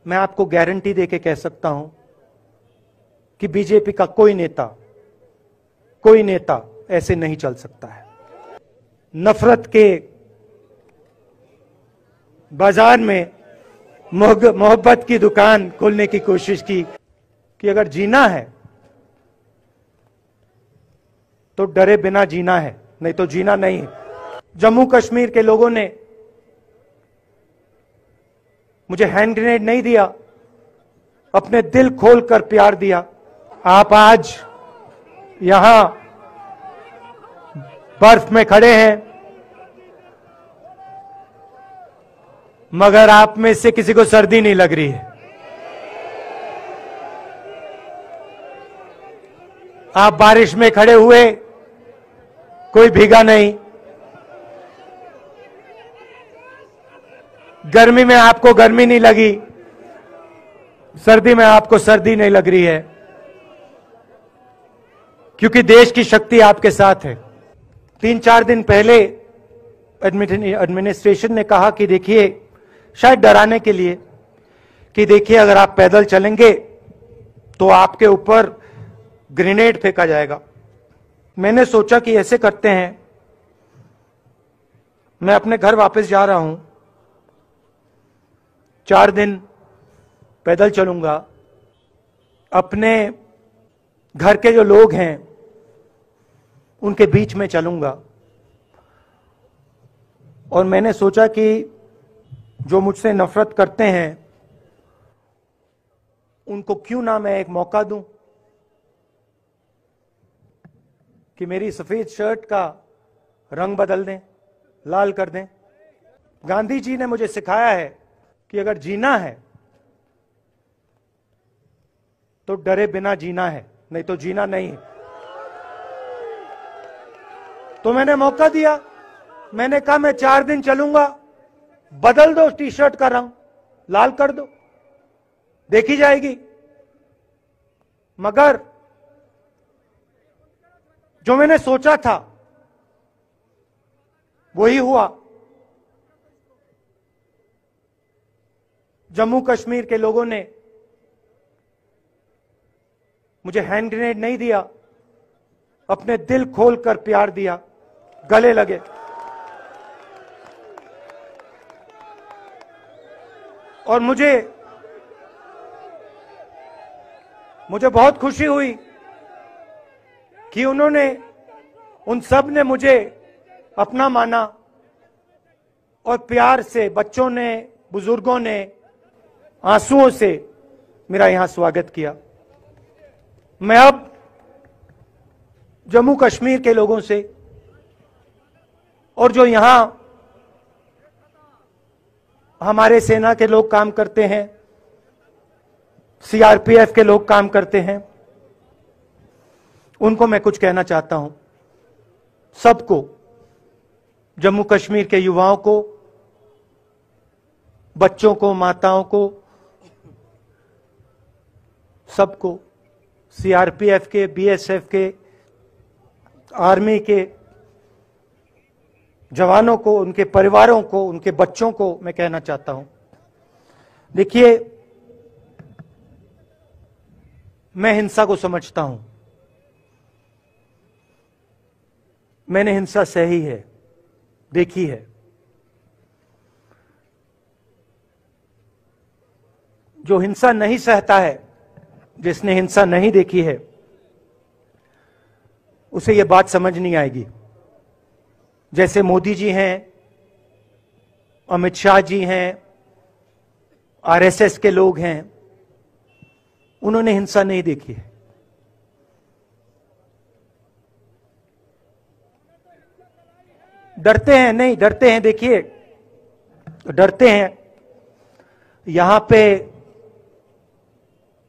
मैं आपको गारंटी देके कह सकता हूं कि बीजेपी का कोई नेता ऐसे नहीं चल सकता है। नफरत के बाजार में मोहब्बत की दुकान खोलने की कोशिश की कि अगर जीना है तो डरे बिना जीना है, नहीं तो जीना नहीं है। जम्मू कश्मीर के लोगों ने मुझे हैंड ग्रेनेड नहीं दिया, अपने दिल खोलकर प्यार दिया। आप आज यहां बर्फ में खड़े हैं, मगर आप में से किसी को सर्दी नहीं लग रही है। आप बारिश में खड़े हुए, कोई भीगा नहीं। गर्मी में आपको गर्मी नहीं लगी, सर्दी में आपको सर्दी नहीं लग रही है, क्योंकि देश की शक्ति आपके साथ है। 3-4 दिन पहले एडमिनिस्ट्रेशन ने कहा कि देखिए, शायद डराने के लिए, कि देखिए अगर आप पैदल चलेंगे तो आपके ऊपर ग्रेनेड फेंका जाएगा। मैंने सोचा कि ऐसे करते हैं, मैं अपने घर वापस जा रहा हूं, 4 दिन पैदल चलूंगा, अपने घर के जो लोग हैं उनके बीच में चलूंगा। और मैंने सोचा कि जो मुझसे नफरत करते हैं उनको क्यों ना मैं एक मौका दूं कि मेरी सफेद शर्ट का रंग बदल दें, लाल कर दें। गांधी जी ने मुझे सिखाया है कि अगर जीना है तो डरे बिना जीना है, नहीं तो जीना नहीं है। तो मैंने मौका दिया, मैंने कहा मैं 4 दिन चलूंगा, बदल दो टी शर्ट का रंग, लाल कर दो, देखी जाएगी। मगर जो मैंने सोचा था वही हुआ। जम्मू कश्मीर के लोगों ने मुझे हैंड ग्रेनेड नहीं दिया, अपने दिल खोलकर प्यार दिया, गले लगे। और मुझे बहुत खुशी हुई कि उन सब ने मुझे अपना माना, और प्यार से बच्चों ने, बुजुर्गों ने आंसुओं से मेरा यहां स्वागत किया। मैं अब जम्मू कश्मीर के लोगों से, और जो यहां हमारे सेना के लोग काम करते हैं, सीआरपीएफ के लोग काम करते हैं, उनको मैं कुछ कहना चाहता हूं। सबको, जम्मू कश्मीर के युवाओं को, बच्चों को, माताओं को, सबको, सीआरपीएफ के, बीएसएफ के, आर्मी के जवानों को, उनके परिवारों को, उनके बच्चों को मैं कहना चाहता हूं, देखिए, मैं हिंसा को समझता हूं, मैंने हिंसा सही है, देखी है। जो हिंसा नहीं सहता है, जिसने हिंसा नहीं देखी है, उसे यह बात समझ नहीं आएगी। जैसे मोदी जी हैं, अमित शाह जी हैं, आरएसएस के लोग हैं, उन्होंने हिंसा नहीं देखी है। डरते हैं, नहीं डरते हैं, देखिए डरते हैं। यहां पे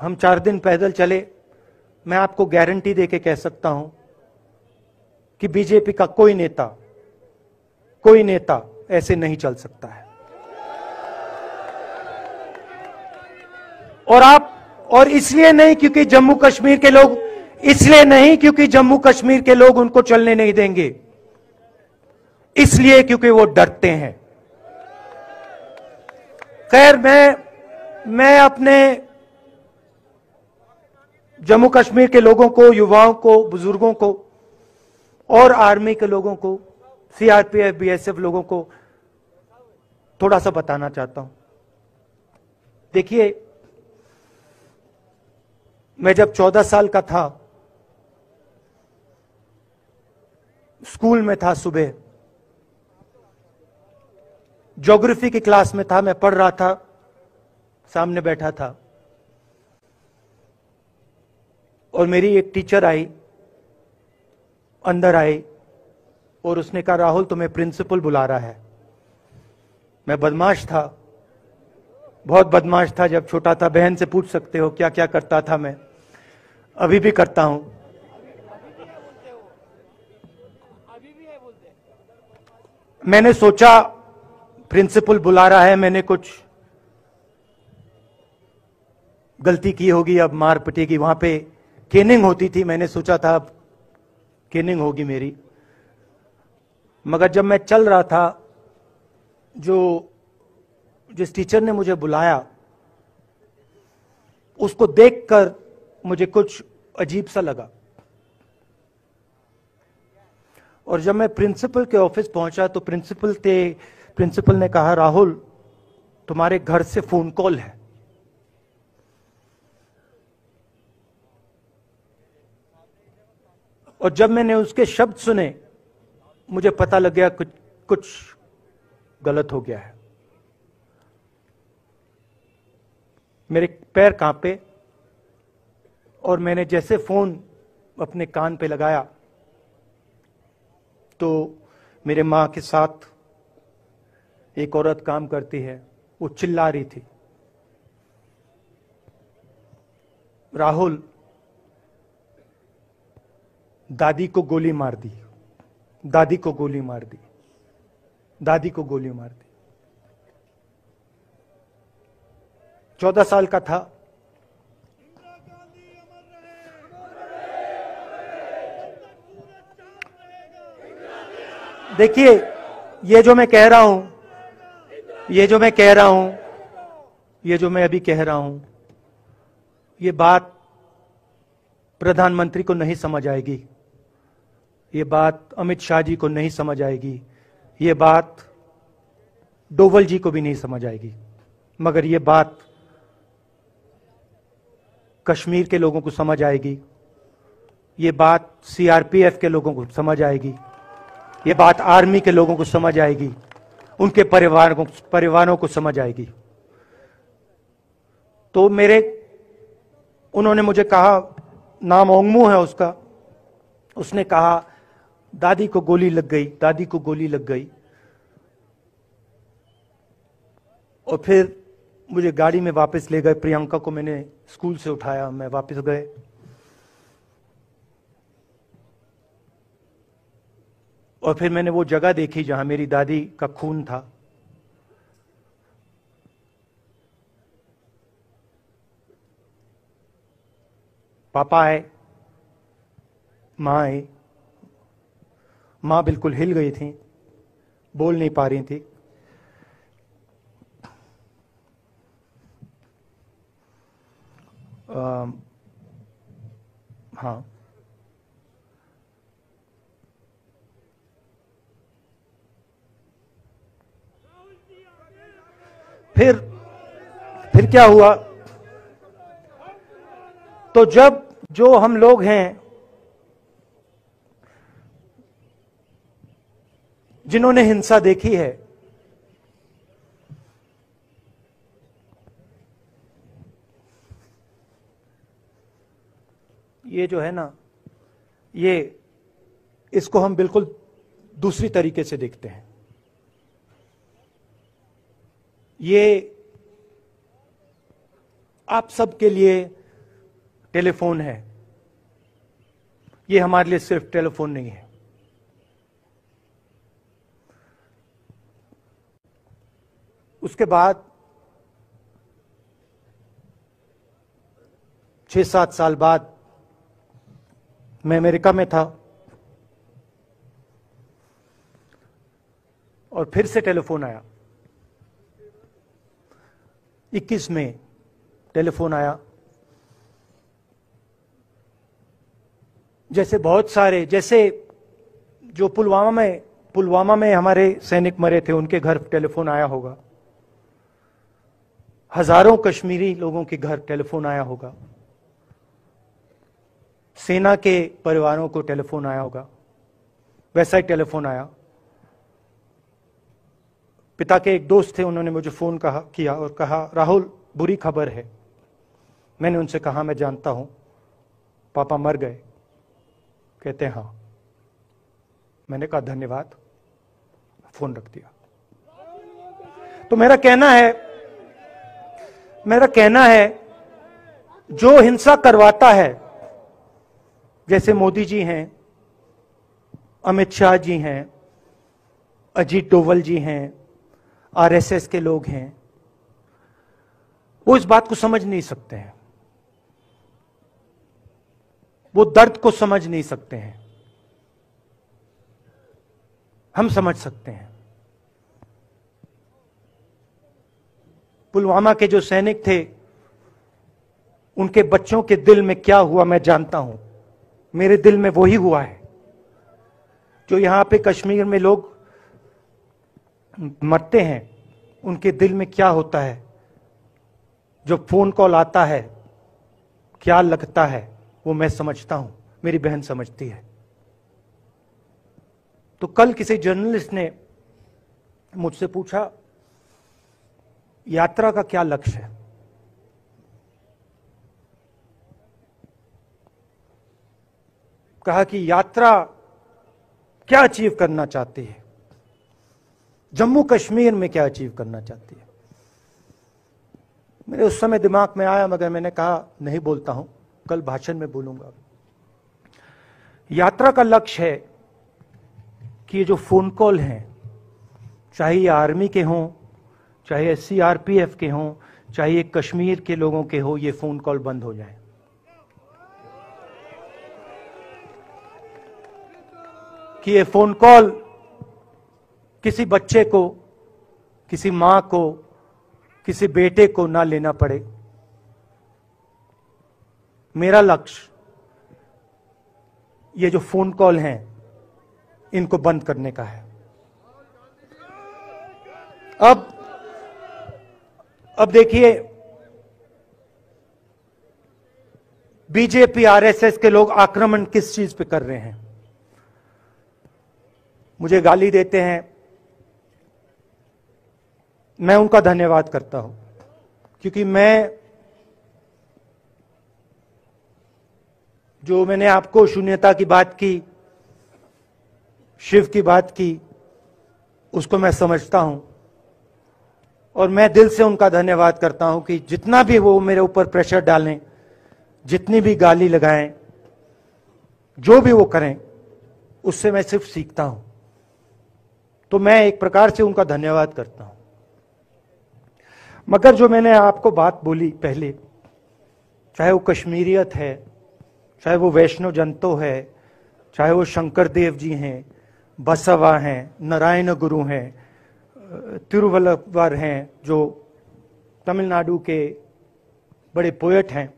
हम 4 दिन पैदल चले, मैं आपको गारंटी देके कह सकता हूं कि बीजेपी का कोई नेता ऐसे नहीं चल सकता है। और इसलिए नहीं क्योंकि जम्मू कश्मीर के लोग, इसलिए नहीं क्योंकि जम्मू कश्मीर के लोग उनको चलने नहीं देंगे, इसलिए क्योंकि वो डरते हैं। खैर, मैं मैं अपने जम्मू कश्मीर के लोगों को, युवाओं को, बुजुर्गों को और आर्मी के लोगों को, सीआरपीएफ, बीएसएफ लोगों को थोड़ा सा बताना चाहता हूं। देखिए, मैं जब 14 साल का था, स्कूल में था, सुबह ज्योग्राफी की क्लास में था, मैं पढ़ रहा था, सामने बैठा था और मेरी एक टीचर आई, अंदर आई और उसने कहा, राहुल तुम्हें प्रिंसिपल बुला रहा है। मैं बदमाश था, बहुत बदमाश था जब छोटा था। बहन से पूछ सकते हो क्या क्या करता था मैं, अभी भी करता हूं। मैंने सोचा प्रिंसिपल बुला रहा है, मैंने कुछ गलती की होगी, अब मार पिटेगी। वहां पे केनिंग होती थी, मैंने सोचा था अब केनिंग होगी मेरी। मगर जब मैं चल रहा था, जिस टीचर ने मुझे बुलाया, उसको देखकर मुझे कुछ अजीब सा लगा। और जब मैं प्रिंसिपल के ऑफिस पहुंचा तो प्रिंसिपल ने कहा, राहुल तुम्हारे घर से फोन कॉल है। और जब मैंने उसके शब्द सुने, मुझे पता लग गया कुछ गलत हो गया है। मेरे पैर कांपे और मैंने जैसे फोन अपने कान पे लगाया तो मेरे मां के साथ एक औरत काम करती है, वो चिल्ला रही थी, राहुल दादी को गोली मार दी, दादी को गोली मार दी, दादी को गोली मार दी। 14 साल का था। देखिए, ये जो मैं कह रहा हूं, ये जो मैं अभी कह रहा हूं, ये बात प्रधानमंत्री को नहीं समझ आएगी, ये बात अमित शाह जी को नहीं समझ आएगी, ये बात डोवल जी को भी नहीं समझ आएगी, मगर ये बात कश्मीर के लोगों को समझ आएगी, ये बात सीआरपीएफ के लोगों को समझ आएगी, ये बात आर्मी के लोगों को समझ आएगी, उनके परिवारों को समझ आएगी। तो उन्होंने मुझे कहा, नाम ओंगमू है उसका, उसने कहा दादी को गोली लग गई, दादी को गोली लग गई। और फिर मुझे गाड़ी में वापस ले गए, प्रियंका को मैंने स्कूल से उठाया, मैं वापस गए। और फिर मैंने वो जगह देखी जहां मेरी दादी का खून था। पापा आए, मां आई, मां बिल्कुल हिल गई थी, बोल नहीं पा रही थी। हाँ, फिर क्या हुआ, तो जब जो हम लोग हैं जिन्होंने हिंसा देखी है, ये जो है ना, इसको हम बिल्कुल दूसरी तरीके से देखते हैं। ये आप सबके लिए टेलीफोन है, ये हमारे लिए सिर्फ टेलीफोन नहीं है। उसके बाद 6-7 साल बाद मैं अमेरिका में था और फिर से टेलीफोन आया 21 मई टेलीफोन आया। जैसे बहुत सारे, जैसे जो पुलवामा में हमारे सैनिक मरे थे, उनके घर टेलीफोन आया होगा। हजारों कश्मीरी लोगों के घर टेलीफोन आया होगा। सेना के परिवारों को टेलीफोन आया होगा। वैसा ही टेलीफोन आया। पिता के एक दोस्त थे, उन्होंने मुझे फोन किया और कहा, राहुल बुरी खबर है। मैंने उनसे कहा, मैं जानता हूं, पापा मर गए। कहते हैं हाँ। मैंने कहा धन्यवाद, फोन रख दिया। तो मेरा कहना है जो हिंसा करवाता है, जैसे मोदी जी हैं, अमित शाह जी हैं, अजीत डोवल जी हैं, आरएसएस के लोग हैं, वो इस बात को समझ नहीं सकते हैं, वो दर्द को समझ नहीं सकते हैं। हम समझ सकते हैं। पुलवामा के जो सैनिक थे, उनके बच्चों के दिल में क्या हुआ मैं जानता हूं। मेरे दिल में वही हुआ है जो यहां पे कश्मीर में लोग मरते हैं, उनके दिल में क्या होता है। जो फोन कॉल आता है, क्या लगता है, वो मैं समझता हूं, मेरी बहन समझती है। तो कल किसी जर्नलिस्ट ने मुझसे पूछा, यात्रा का क्या लक्ष्य है। कहा कि यात्रा क्या अचीव करना चाहती है, जम्मू कश्मीर में क्या अचीव करना चाहती है। मेरे उस समय दिमाग में आया, मगर मैंने कहा नहीं बोलता हूं, कल भाषण में बोलूंगा। यात्रा का लक्ष्य है कि ये जो फोन कॉल हैं, चाहे ये आर्मी के हों, चाहे सीआरपीएफ के हों, चाहे ये कश्मीर के लोगों के हो, ये फोन कॉल बंद हो जाए। कि ये फोन कॉल किसी बच्चे को, किसी मां को, किसी बेटे को ना लेना पड़े। मेरा लक्ष्य ये जो फोन कॉल हैं, इनको बंद करने का है। अब देखिए, बीजेपी आरएसएस के लोग आक्रमण किस चीज पे कर रहे हैं। मुझे गाली देते हैं, मैं उनका धन्यवाद करता हूं, क्योंकि मैंने आपको शून्यता की बात की, शिव की बात की, उसको मैं समझता हूं और मैं दिल से उनका धन्यवाद करता हूं कि जितना भी वो मेरे ऊपर प्रेशर डालें, जितनी भी गाली लगाएं, जो भी वो करें, उससे मैं सिर्फ सीखता हूं। तो मैं एक प्रकार से उनका धन्यवाद करता हूं। मगर जो मैंने आपको बात बोली पहले, चाहे वो कश्मीरियत है, चाहे वो वैष्णव जनतो है, चाहे वो शंकर देव जी हैं, बसवा हैं, नारायण गुरु हैं, तिरुवल्लुवर हैं, जो तमिलनाडु के बड़े पोएट हैं,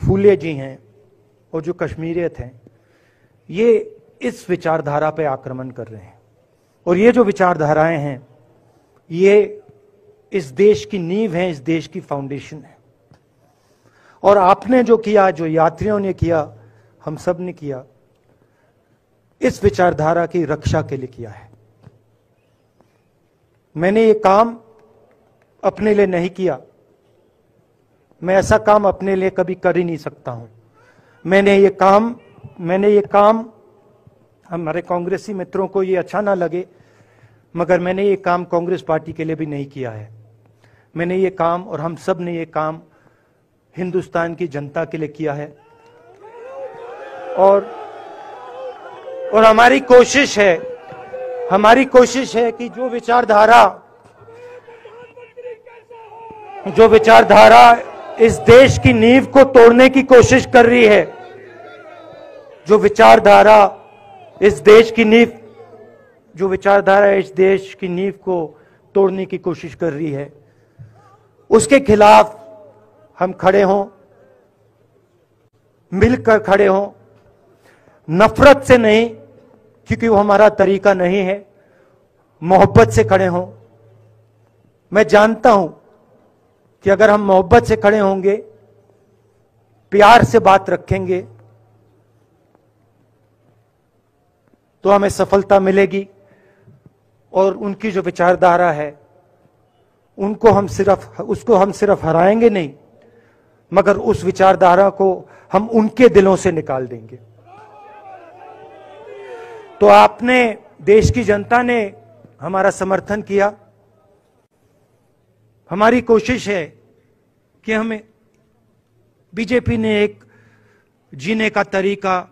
फूले जी हैं, और जो कश्मीरियत हैं, ये इस विचारधारा पे आक्रमण कर रहे हैं। और ये जो विचारधाराएं हैं, ये इस देश की नींव है, इस देश की फाउंडेशन है। और आपने जो किया, जो यात्रियों ने किया, हम सब ने किया, इस विचारधारा की रक्षा के लिए किया है। मैंने ये काम अपने लिए नहीं किया, मैं ऐसा काम अपने लिए कभी कर ही नहीं सकता हूं। मैंने ये काम हमारे कांग्रेसी मित्रों को ये अच्छा ना लगे, मगर मैंने ये काम कांग्रेस पार्टी के लिए भी नहीं किया है। मैंने ये काम, और हम सब ने ये काम हिंदुस्तान की जनता के लिए किया है। और हमारी कोशिश है कि जो विचारधारा इस देश की नींव को तोड़ने की कोशिश कर रही है, जो विचारधारा इस देश की नींव को तोड़ने की कोशिश कर रही है, उसके खिलाफ हम खड़े हों, मिलकर खड़े हों, नफरत से नहीं, क्योंकि वो हमारा तरीका नहीं है, मोहब्बत से खड़े हों। मैं जानता हूं कि अगर हम मोहब्बत से खड़े होंगे, प्यार से बात रखेंगे, तो हमें सफलता मिलेगी। और उनकी जो विचारधारा है, उसको हम सिर्फ हराएंगे नहीं, मगर उस विचारधारा को हम उनके दिलों से निकाल देंगे। तो आपने, देश की जनता ने हमारा समर्थन किया। हमारी कोशिश है कि हमें, बीजेपी ने एक जीने का तरीका,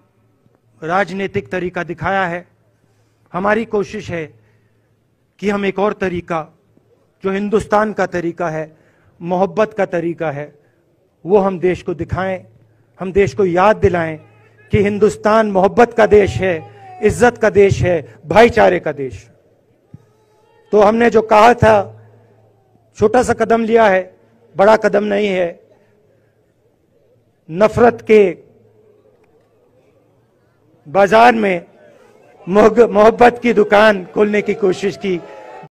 राजनीतिक तरीका दिखाया है। हमारी कोशिश है कि हम एक और तरीका, जो हिंदुस्तान का तरीका है, मोहब्बत का तरीका है, वो हम देश को दिखाएं। हम देश को याद दिलाएं कि हिंदुस्तान मोहब्बत का देश है, इज्जत का देश है, भाईचारे का देश। तो हमने जो कहा था, छोटा सा कदम लिया है, बड़ा कदम नहीं है। नफरत के बाजार में मोहब्बत की दुकान खोलने की कोशिश की।